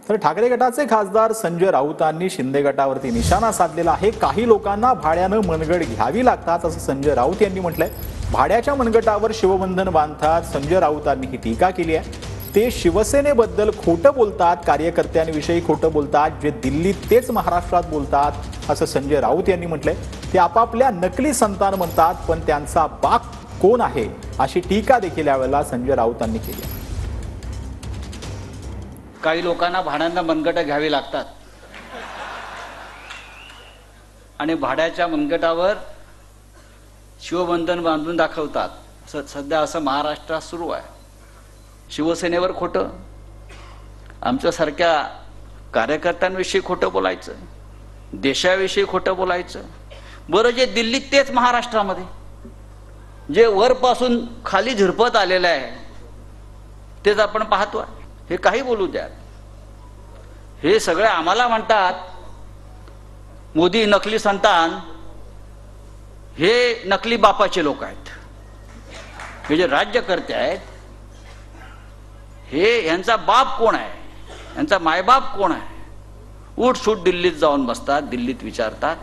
तर ठाकरे गटाचे खासदार संजय राऊतांनी शिंदे गटावरती निशाणा साधलेला आहे। काही लोकांना भाड्यानं मनगट घ्यावी लागतात असं संजय राऊत यांनी म्हटलंय। भाड्याच्या मनगटावर शिवबंधन बांधतात संजय राऊतांनी ही टीका केली आहे। ते शिवसेनेबद्दल खोटं बोलतात, कार्यकर्त्यांविषयी खोटं बोलतात, जे दिल्लीत तेच महाराष्ट्रात बोलतात असं संजय राऊत यांनी म्हटलंय। ते आपापल्या नकली संतान म्हणतात, पण त्यांचा बाप कोण आहे अशी टीका देखील यावेळेला संजय राऊतांनी केली आहे। काही लोकांना भाड्यांना मनगटं घ्यावी लागतात आणि भाड्याच्या मनगटावर शिवबंधन बांधून दाखवतात। सध्या असं महाराष्ट्रात सुरू आहे। शिवसेनेवर खोटं, आमच्यासारख्या कार्यकर्त्यांविषयी खोटं बोलायचं, देशाविषयी खोटं बोलायचं। बरं, जे दिल्लीत तेच महाराष्ट्रामध्ये, जे वरपासून खाली झिरपत आलेलं आहे तेच आपण पाहतो। हे काही बोलू द्या, हे सगळे आम्हाला म्हणतात मोदी नकली संतान, हे नकली बापाचे लोक आहेत। हे जे राज्यकर्ते आहेत, हे यांचा बाप कोण आहे, यांचा मायबाप कोण आहे, उठ सूट दिल्लीत जाऊन बसतात, दिल्लीत विचारतात।